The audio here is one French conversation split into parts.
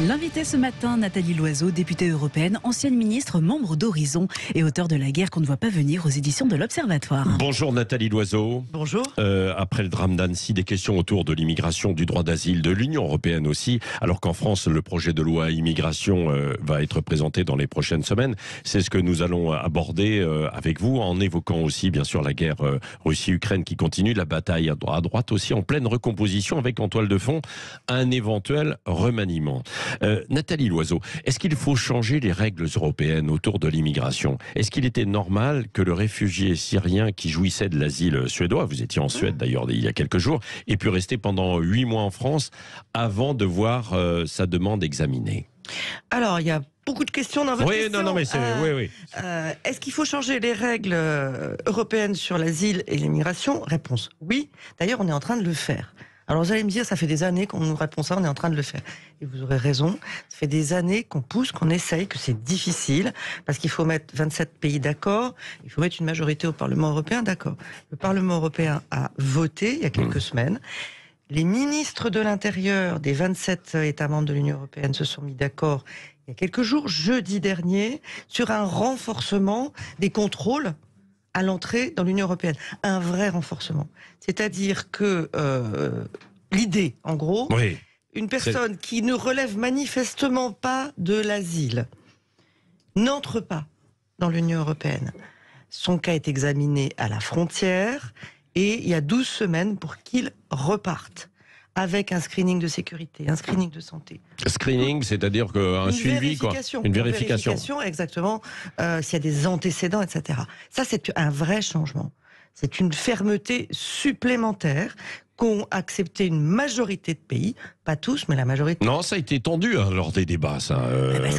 L'invité ce matin, Nathalie Loiseau, députée européenne, ancienne ministre, membre d'Horizon et auteure de La guerre qu'on ne voit pas venir aux éditions de l'Observatoire. Bonjour Nathalie Loiseau. Bonjour. Après le drame d'Annecy, des questions autour de l'immigration, du droit d'asile, de l'Union européenne aussi, alors qu'en France, le projet de loi immigration va être présenté dans les prochaines semaines. C'est ce que nous allons aborder avec vous, en évoquant aussi bien sûr la guerre Russie-Ukraine qui continue, la bataille à droite aussi en pleine recomposition, avec en toile de fond un éventuel remaniement. Nathalie Loiseau, est-ce qu'il faut changer les règles européennes autour de l'immigration? Est-ce qu'il était normal que le réfugié syrien qui jouissait de l'asile suédois, vous étiez en Suède d'ailleurs il y a quelques jours, ait pu rester pendant 8 mois en France avant de voir sa demande examinée? Alors, il y a beaucoup de questions dans votre question. Non, mais c'est... oui. Est-ce qu'il faut changer les règles européennes sur l'asile et l'immigration? Réponse oui. D'ailleurs, on est en train de le faire. Alors vous allez me dire, ça fait des années qu'on nous répond ça, on est en train de le faire. Et vous aurez raison, ça fait des années qu'on pousse, qu'on essaye, que c'est difficile, parce qu'il faut mettre 27 pays d'accord, il faut mettre une majorité au Parlement européen d'accord. Le Parlement européen a voté il y a quelques semaines. Les ministres de l'Intérieur des 27 États membres de l'Union européenne se sont mis d'accord il y a quelques jours, jeudi dernier, sur un renforcement des contrôles à l'entrée dans l'Union européenne. Un vrai renforcement. C'est-à-dire que l'idée, en gros, une personne qui ne relève manifestement pas de l'asile n'entre pas dans l'Union européenne. Son cas est examiné à la frontière et il y a 12 semaines pour qu'il reparte avec un screening de sécurité, un screening de santé. Screening, c'est-à-dire qu'un suivi, quoi. Une vérification. Exactement, s'il y a des antécédents, etc. Ça, c'est un vrai changement. C'est une fermeté supplémentaire qu'ont accepté une majorité de pays, pas tous, mais la majorité. Non, ça a été tendu lors des débats, ça.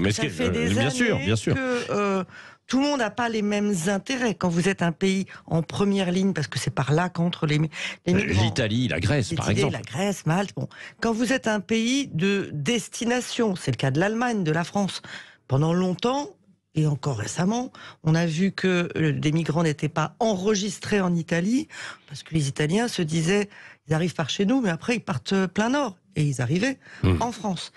Mais ça fait des années bien sûr. Que tout le monde n'a pas les mêmes intérêts. Quand vous êtes un pays en première ligne, parce que c'est par là qu'entre les migrants. L'Italie, la Grèce, par exemple. La Grèce, Malte. Bon, quand vous êtes un pays de destination, c'est le cas de l'Allemagne, de la France, pendant longtemps. Et encore récemment, on a vu que des migrants n'étaient pas enregistrés en Italie, parce que les Italiens se disaient, ils arrivent par chez nous, mais après ils partent plein nord. Et ils arrivaient en France.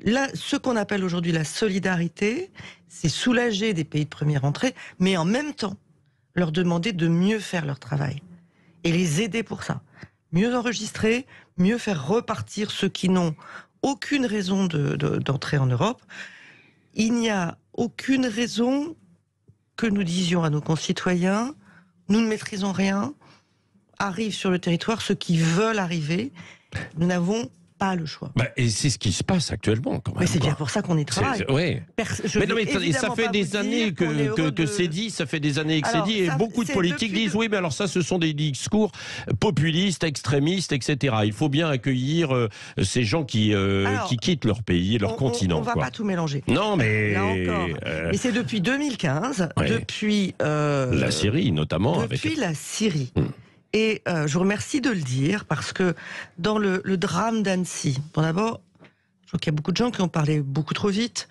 Là, ce qu'on appelle aujourd'hui la solidarité, c'est soulager des pays de première entrée, mais en même temps, leur demander de mieux faire leur travail. Et les aider pour ça. Mieux enregistrer, mieux faire repartir ceux qui n'ont aucune raison d'entrer en Europe. Il n'y a aucune raison que nous disions à nos concitoyens, nous ne maîtrisons rien, arrivent sur le territoire ceux qui veulent arriver, nous n'avons pas le choix. Et c'est ce qui se passe actuellement, quand même. Mais c'est bien pour ça qu'on y travaille. Ça fait des années que c'est dit, ça fait des années que c'est dit, et beaucoup de politiques disent, oui, mais alors ça, ce sont des discours populistes, extrémistes, etc. Il faut bien accueillir ces gens qui quittent leur pays, leur continent. On ne va pas tout mélanger. Non, mais... Là encore. Mais c'est depuis 2015, depuis... la Syrie, notamment. Depuis la Syrie. Et je vous remercie de le dire, parce que dans le drame d'Annecy, bon d'abord, je trouve qu'il y a beaucoup de gens qui ont parlé beaucoup trop vite,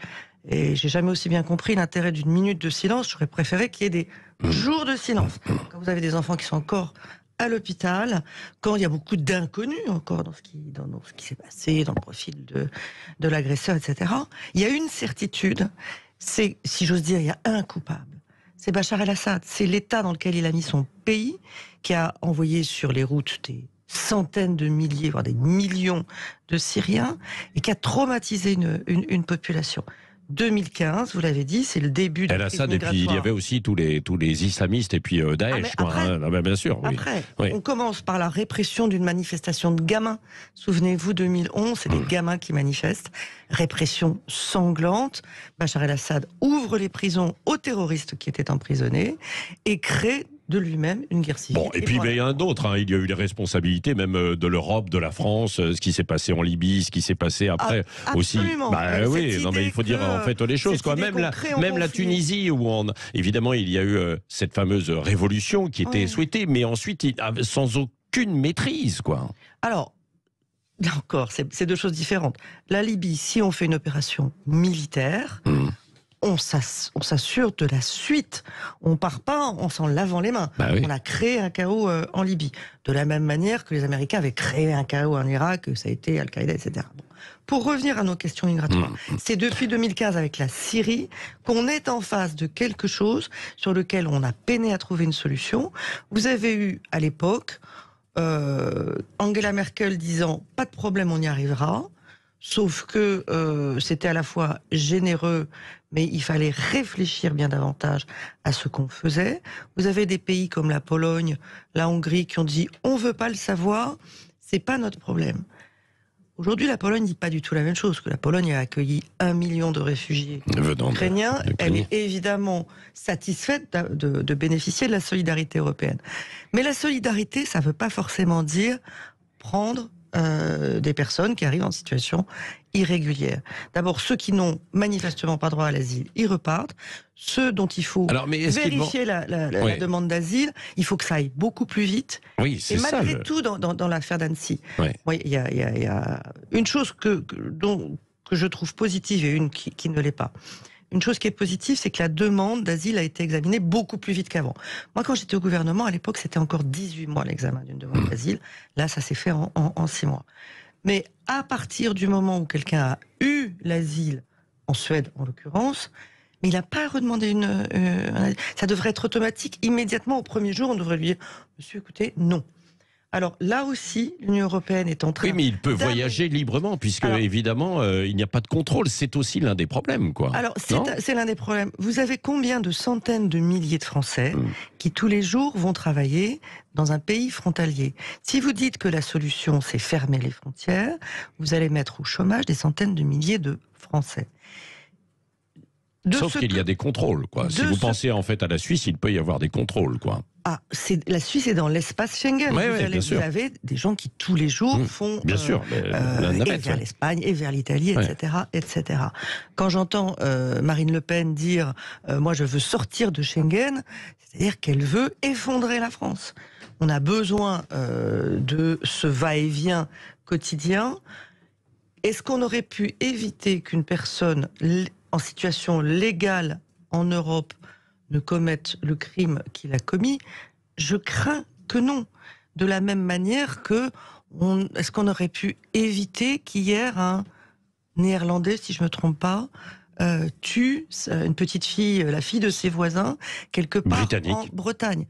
et j'ai jamais aussi bien compris l'intérêt d'une minute de silence. J'aurais préféré qu'il y ait des jours de silence. Quand vous avez des enfants qui sont encore à l'hôpital, quand il y a beaucoup d'inconnus encore dans ce qui s'est passé, dans le profil de l'agresseur, etc., il y a une certitude, c'est, si j'ose dire, il y a un coupable. C'est Bachar el-Assad. C'est l'État dans lequel il a mis son pays, qui a envoyé sur les routes des centaines de milliers, voire des millions de Syriens, et qui a traumatisé une population. 2015, vous l'avez dit, c'est le début de la crise migratoire. Et puis il y avait aussi tous les islamistes et puis Daesh. Bien sûr. Oui. Après, on commence par la répression d'une manifestation de gamins. Souvenez-vous, 2011, c'est des gamins qui manifestent. Répression sanglante. Bachar el-Assad ouvre les prisons aux terroristes qui étaient emprisonnés et crée de lui-même une guerre civile. Et puis il y a un autre, il y a eu les responsabilités même de l'Europe, de la France, ce qui s'est passé en Libye, ce qui s'est passé après aussi. Mais il faut dire en fait les choses, quoi. Même la Tunisie, où évidemment il y a eu cette fameuse révolution qui était souhaitée, mais ensuite sans aucune maîtrise, quoi. Alors, là encore, c'est deux choses différentes. La Libye, si on fait une opération militaire, on s'assure de la suite. On part pas en s'en lavant les mains. On a créé un chaos en Libye. De la même manière que les Américains avaient créé un chaos en Irak, que ça a été Al-Qaïda, etc. Pour revenir à nos questions migratoires, c'est depuis 2015 avec la Syrie qu'on est en face de quelque chose sur lequel on a peiné à trouver une solution. Vous avez eu à l'époque Angela Merkel disant « pas de problème, on y arrivera ». Sauf que c'était à la fois généreux, mais il fallait réfléchir bien davantage à ce qu'on faisait. Vous avez des pays comme la Pologne, la Hongrie qui ont dit « on veut pas le savoir, c'est pas notre problème ». Aujourd'hui, la Pologne dit pas du tout la même chose, que la Pologne a accueilli 1 million de réfugiés ukrainiens. Elle est évidemment satisfaite de bénéficier de la solidarité européenne. Mais la solidarité, ça veut pas forcément dire prendre des personnes qui arrivent en situation irrégulière. D'abord, ceux qui n'ont manifestement pas droit à l'asile, ils repartent. Ceux dont il faut vérifier la demande d'asile, il faut que ça aille beaucoup plus vite. Oui, c'est ça. Et malgré tout, dans l'affaire d'Annecy, il y a une chose que je trouve positive et une qui ne l'est pas. Une chose qui est positive, c'est que la demande d'asile a été examinée beaucoup plus vite qu'avant. Moi, quand j'étais au gouvernement, à l'époque, c'était encore 18 mois l'examen d'une demande d'asile. Là, ça s'est fait en 6 mois. Mais à partir du moment où quelqu'un a eu l'asile, en Suède en l'occurrence, mais il n'a pas redemandé ça devrait être automatique. Immédiatement, au premier jour, on devrait lui dire « Monsieur, écoutez, non ». Alors là aussi, l'Union européenne est en train... Oui, mais il peut voyager librement, puisque évidemment, il n'y a pas de contrôle. C'est aussi l'un des problèmes, quoi. Alors, c'est l'un des problèmes. Vous avez combien de centaines de milliers de Français qui, tous les jours, vont travailler dans un pays frontalier? Si vous dites que la solution, c'est fermer les frontières, vous allez mettre au chômage des centaines de milliers de Français. Sauf qu'il y a des contrôles, quoi. Si vous pensez en fait à la Suisse, il peut y avoir des contrôles, quoi. Ah, la Suisse est dans l'espace Schengen. Vous avez des gens qui tous les jours font bien sûr, et vers l'Espagne et vers l'Italie, etc., etc. Quand j'entends Marine Le Pen dire moi je veux sortir de Schengen, c'est-à-dire qu'elle veut effondrer la France. On a besoin de ce va-et-vient quotidien. Est-ce qu'on aurait pu éviter qu'une personne en situation légale en Europe ne commette le crime qu'il a commis? Je crains que non. De la même manière que, est-ce qu'on aurait pu éviter qu'hier un Néerlandais, si je ne me trompe pas, tue une petite fille, la fille de ses voisins, quelque part en Bretagne?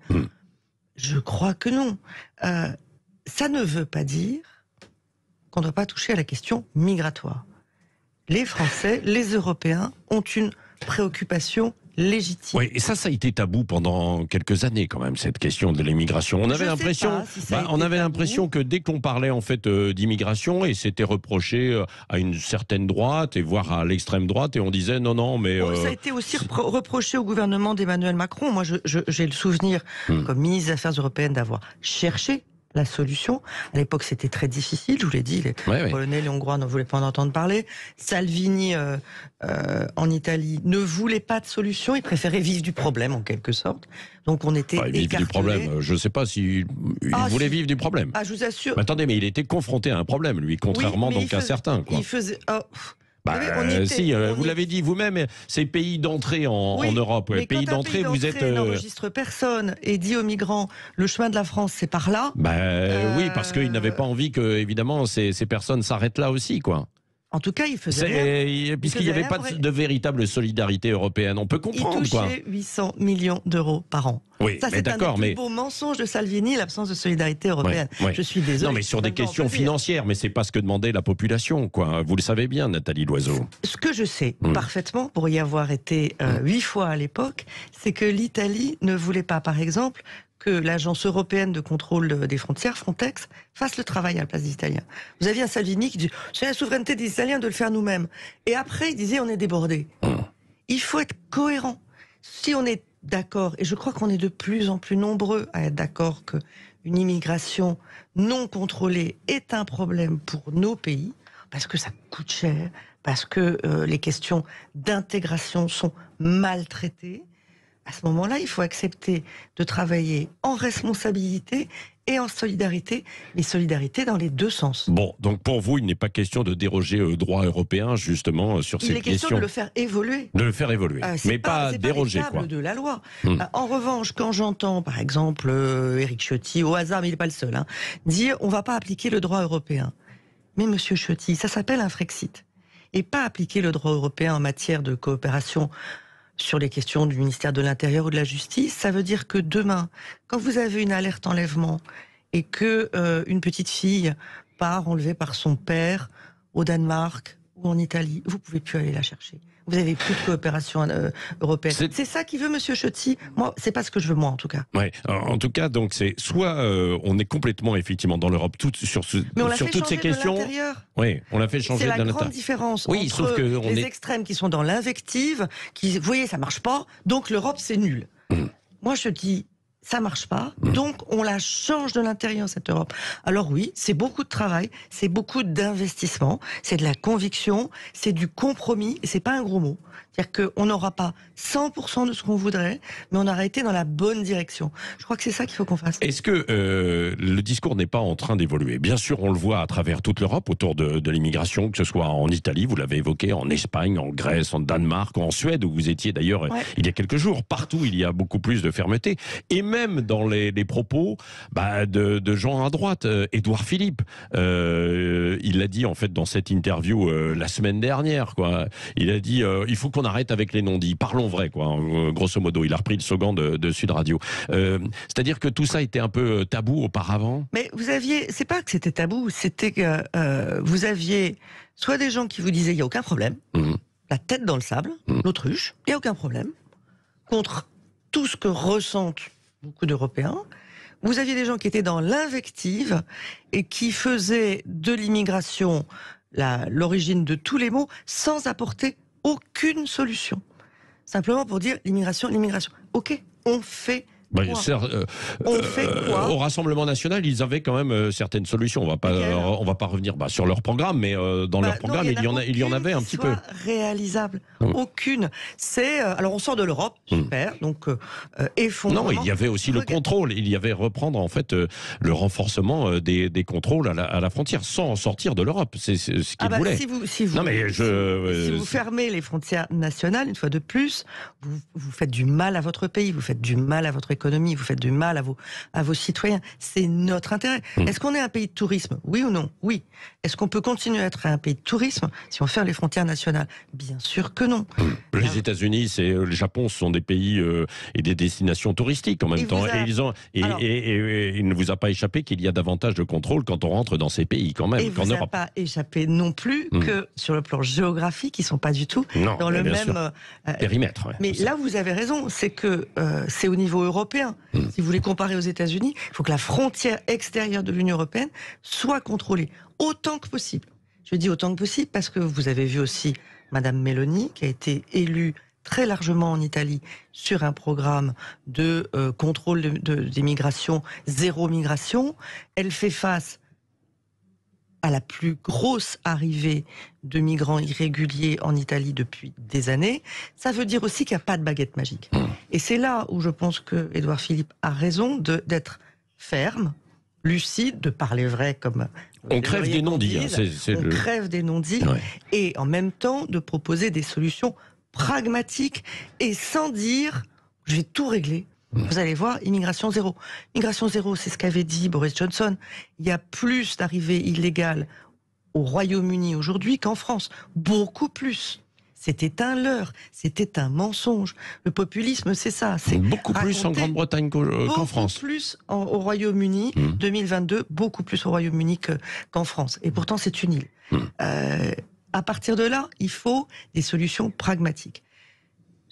Je crois que non. Ça ne veut pas dire qu'on ne doit pas toucher à la question migratoire. Les Français, les Européens ont une préoccupation légitime. Oui, et ça a été tabou pendant quelques années quand même, cette question de l'immigration. On avait l'impression que dès qu'on parlait en fait d'immigration, et c'était reproché à une certaine droite et voire à l'extrême droite, et on disait non, mais... Ça a été aussi reproché au gouvernement d'Emmanuel Macron. Moi, j'ai le souvenir, comme ministre des Affaires européennes, d'avoir cherché la solution. À l'époque, c'était très difficile, je vous l'ai dit, les Polonais, les Hongrois ne voulaient pas en entendre parler. Salvini, en Italie, ne voulait pas de solution, il préférait vivre du problème, en quelque sorte. Donc on était écartelés. Vivre du problème, je ne sais pas s'il voulait vivre du problème. Ah, je vous assure. Mais attendez, mais il était confronté à un problème, lui, contrairement à certains. Quoi. Il faisait... vous l'avez dit vous-même, c'est pays d'entrée en Europe. Mais pays d'entrée, vous êtes. N'enregistre personne et dit aux migrants le chemin de la France, c'est par là. Oui, parce qu'ils n'avaient pas envie que, évidemment, ces personnes s'arrêtent là aussi, quoi. En tout cas, il faisait rien. Puisqu'il n'y avait pas de véritable solidarité européenne. On peut comprendre, il touchait 800 millions d'euros par an. Oui, ça, c'est un des plus beaux mensonges de Salvini, l'absence de solidarité européenne. Je suis désolé. Non, mais sur des questions financières, mais c'est pas ce que demandait la population, quoi. Vous le savez bien, Nathalie Loiseau. Ce que je sais parfaitement, pour y avoir été 8 fois à l'époque, c'est que l'Italie ne voulait pas, par exemple, que l'agence européenne de contrôle des frontières, Frontex, fasse le travail à la place des Italiens. Vous aviez un Salvini qui dit « c'est la souveraineté des Italiens de le faire nous-mêmes ». Et après, il disait « on est débordés ». Il faut être cohérent. Si on est d'accord, et je crois qu'on est de plus en plus nombreux à être d'accord qu'une immigration non contrôlée est un problème pour nos pays, parce que ça coûte cher, parce que les questions d'intégration sont mal traitées, à ce moment-là, il faut accepter de travailler en responsabilité et en solidarité, mais solidarité dans les deux sens. Bon, donc pour vous, il n'est pas question de déroger au droit européen, justement, sur cette question. Il est question de le faire évoluer. De le faire évoluer, mais pas déroger, quoi. De la loi. En revanche, quand j'entends, par exemple, Éric Ciotti, au hasard, mais il n'est pas le seul, dire on ne va pas appliquer le droit européen. Mais monsieur Ciotti, ça s'appelle un Frexit. Et pas appliquer le droit européen en matière de coopération sur les questions du ministère de l'Intérieur ou de la Justice, ça veut dire que demain, quand vous avez une alerte enlèvement et que une petite fille part enlevée par son père au Danemark ou en Italie, vous pouvez plus aller la chercher. Vous avez plus de coopération européenne. C'est ça qu'il veut, monsieur Ciotti. Moi, c'est pas ce que je veux, moi, en tout cas. Ouais. En tout cas, donc c'est soit on est complètement effectivement dans l'Europe sur toutes ces questions. Oui, on l'a fait changer de l'intérieur. C'est la grande différence entre sauf que les extrêmes qui sont dans l'invective, qui, vous voyez, ça marche pas, donc l'Europe c'est nul. Moi, je dis. Ça marche pas, donc on la change de l'intérieur, cette Europe. Alors oui, c'est beaucoup de travail, c'est beaucoup d'investissement, c'est de la conviction, c'est du compromis, et c'est pas un gros mot. C'est-à-dire qu'on n'aura pas 100% de ce qu'on voudrait, mais on aura été dans la bonne direction. Je crois que c'est ça qu'il faut qu'on fasse. Est-ce que le discours n'est pas en train d'évoluer? Bien sûr, on le voit à travers toute l'Europe autour de l'immigration, que ce soit en Italie, vous l'avez évoqué, en Espagne, en Grèce, en Danemark, en Suède, où vous étiez d'ailleurs il y a quelques jours. Partout, il y a beaucoup plus de fermeté. Et même dans les propos de gens à droite, Édouard Philippe, il l'a dit en fait dans cette interview la semaine dernière, quoi. Il a dit il faut qu'on arrête avec les non-dits, parlons vrai, quoi. Grosso modo, il a repris le slogan de Sud Radio. C'est-à-dire que tout ça était un peu tabou auparavant. Mais vous aviez, c'est pas que c'était tabou, c'était que vous aviez soit des gens qui vous disaient il y a aucun problème, la tête dans le sable, l'autruche, il y a aucun problème, contre tout ce que ressentent beaucoup d'Européens. Vous aviez des gens qui étaient dans l'invective et qui faisaient de l'immigration l'origine de tous les maux sans apporter aucune solution. Simplement pour dire l'immigration. Ok, on fait quoi ? On fait quoi ? Au Rassemblement national, ils avaient quand même certaines solutions. On va pas revenir sur leur programme, mais dans leur programme, il y en avait un petit peu. Réalisable. Aucune. C'est alors on sort de l'Europe, super. Donc effondrement. Non, il y avait aussi le contrôle. Il y avait reprendre en fait le renforcement des contrôles à la frontière, sans sortir de l'Europe. C'est ce qu'ils voulaient. Si vous fermez les frontières nationales, une fois de plus, vous faites du mal à votre pays, vous faites du mal à votre économie, vous faites du mal à vos citoyens. C'est notre intérêt. Est-ce qu'on est un pays de tourisme? Oui ou non? Oui. Est-ce qu'on peut continuer à être un pays de tourisme si on ferme les frontières nationales? Bien sûr que non. Les États-Unis, le Japon, ce sont des pays et des destinations touristiques en même temps. Et il ne vous a pas échappé qu'il y a davantage de contrôle quand on rentre dans ces pays quand même. Et il ne vous a pas échappé non plus que sur le plan géographique, ils ne sont pas du tout dans le même périmètre. Ouais, mais là, vous avez raison, c'est que c'est au niveau européen. Si vous voulez comparer aux États-Unis, il faut que la frontière extérieure de l'Union européenne soit contrôlée autant que possible. Je dis autant que possible parce que vous avez vu aussi Madame Meloni qui a été élue très largement en Italie sur un programme de contrôle des migrations, zéro migration. Elle fait face à la plus grosse arrivée de migrants irréguliers en Italie depuis des années. Ça veut dire aussi qu'il n'y a pas de baguette magique. Et c'est là où je pense que Édouard Philippe a raison d'être ferme, lucide, de parler vrai comme... On crève des non-dits. On crève des non-dits et en même temps de proposer des solutions pragmatiques et sans dire « je vais tout régler ». Vous allez voir, immigration zéro. Immigration zéro, c'est ce qu'avait dit Boris Johnson. Il y a plus d'arrivées illégales au Royaume-Uni aujourd'hui qu'en France. Beaucoup plus. C'était un leurre, c'était un mensonge. Le populisme, c'est ça. C'est beaucoup plus en Grande-Bretagne qu'en France. Beaucoup plus au Royaume-Uni, 2022, beaucoup plus au Royaume-Uni qu'en France. Et pourtant, c'est une île. À partir de là, il faut des solutions pragmatiques.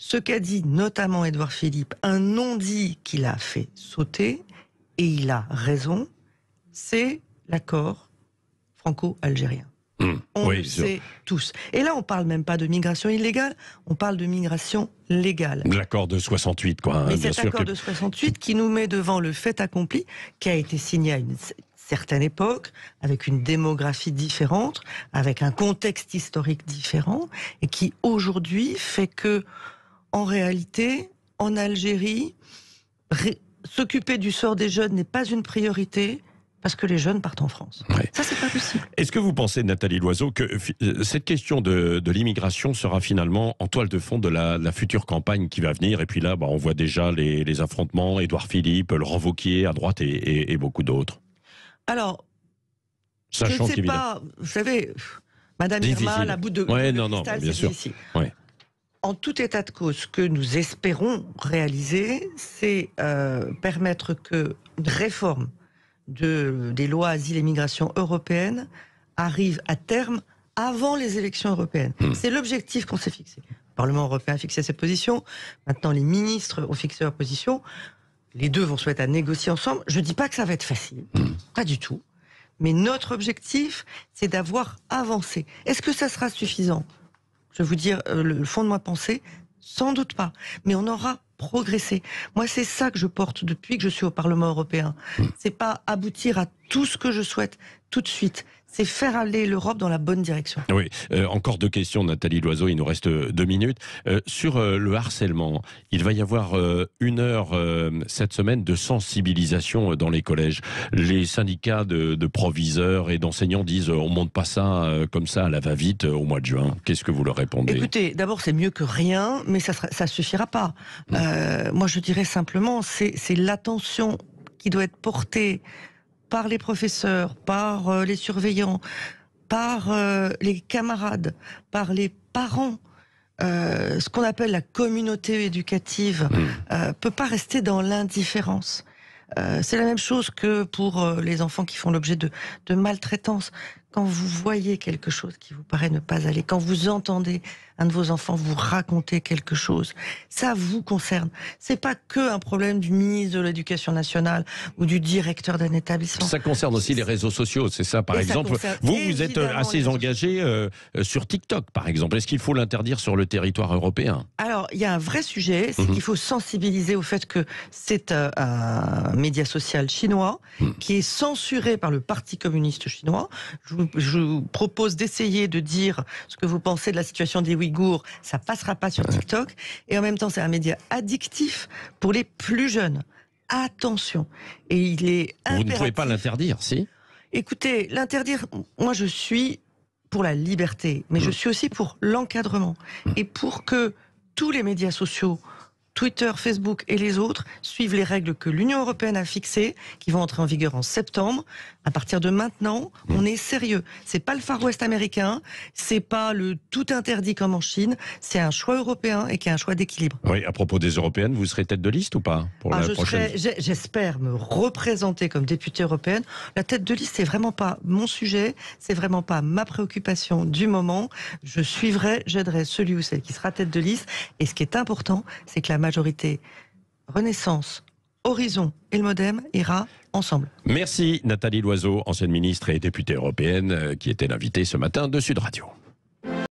Ce qu'a dit notamment Édouard Philippe, un non-dit qu'il a fait sauter, et il a raison, c'est l'accord franco-algérien. On le sait tous. Et là, on parle même pas de migration illégale, on parle de migration légale. L'accord de 68, quoi. Mais cet accord de 68 qui nous met devant le fait accompli, qui a été signé à une certaine époque, avec une démographie différente, avec un contexte historique différent, et qui aujourd'hui fait que en réalité, en Algérie, s'occuper du sort des jeunes n'est pas une priorité parce que les jeunes partent en France. Ça, c'est pas possible. Est-ce que vous pensez, Nathalie Loiseau, que cette question de l'immigration sera finalement en toile de fond de la future campagne qui va venir? Et puis là, on voit déjà les affrontements, Édouard Philippe, Laurent Wauquiez à droite et beaucoup d'autres. Alors, Sachant je ne sais qu'évidemment- pas, vous savez, Madame Difficile. Irma, la boule de, Ouais, de non, non, cristal, bien c'est sûr. difficile. Ouais. En tout état de cause, ce que nous espérons réaliser, c'est permettre que une réforme des lois asile et migration européennes arrive à terme avant les élections européennes. C'est l'objectif qu'on s'est fixé. Le Parlement européen a fixé ses positions. Maintenant, les ministres ont fixé leur position. Les deux vont se mettre à négocier ensemble. Je ne dis pas que ça va être facile. Pas du tout. Mais notre objectif, c'est d'avoir avancé. Est-ce que ça sera suffisant ? Je vais vous dire le fond de ma pensée, sans doute pas. Mais on aura progressé. Moi, c'est ça que je porte depuis que je suis au Parlement européen. C'est pas aboutir à tout ce que je souhaite tout de suite. C'est faire aller l'Europe dans la bonne direction. Oui, encore deux questions, Nathalie Loiseau, il nous reste 2 minutes. Sur le harcèlement, il va y avoir 1 heure cette semaine de sensibilisation dans les collèges. Les syndicats de proviseurs et d'enseignants disent on monte pas ça comme ça à la va-vite au mois de juin. Qu'est-ce que vous leur répondez ? Écoutez, d'abord c'est mieux que rien, mais ça suffira pas. Moi je dirais simplement, c'est l'attention qui doit être portée par les professeurs, par les surveillants, par les camarades, par les parents. Ce qu'on appelle la communauté éducative peut pas rester dans l'indifférence. C'est la même chose que pour les enfants qui font l'objet de maltraitance. Quand vous voyez quelque chose qui vous paraît ne pas aller, quand vous entendez un de vos enfants vous raconter quelque chose, ça vous concerne. C'est pas que un problème du ministre de l'Éducation nationale ou du directeur d'un établissement. Ça concerne aussi les réseaux sociaux, c'est ça. Par exemple, vous êtes assez engagé sur TikTok, par exemple. Est-ce qu'il faut l'interdire sur le territoire européen ? Alors, il y a un vrai sujet, c'est qu'il faut sensibiliser au fait que c'est un média social chinois qui est censuré par le Parti communiste chinois. Je vous propose d'essayer de dire ce que vous pensez de la situation des Ouïghours. Ça passera pas sur TikTok. Et en même temps, c'est un média addictif pour les plus jeunes. Attention. Et il est impératif. Vous ne pouvez pas l'interdire, si ? Écoutez, l'interdire, moi je suis pour la liberté, mais je suis aussi pour l'encadrement. Et pour que tous les médias sociaux, Twitter, Facebook et les autres suivent les règles que l'Union européenne a fixées, qui vont entrer en vigueur en septembre. À partir de maintenant, on est sérieux. C'est pas le Far West américain, c'est pas le tout interdit comme en Chine, c'est un choix européen et qui est un choix d'équilibre. Oui, à propos des européennes, vous serez tête de liste ou pas pour la prochaine ? J'espère me représenter comme députée européenne. La tête de liste, c'est vraiment pas mon sujet, c'est vraiment pas ma préoccupation du moment. Je suivrai, j'aiderai celui ou celle qui sera tête de liste. Et ce qui est important, c'est que la majorité Renaissance, Horizon et le Modem ira ensemble. Merci Nathalie Loiseau, ancienne ministre et députée européenne, qui était l'invitée ce matin de Sud Radio.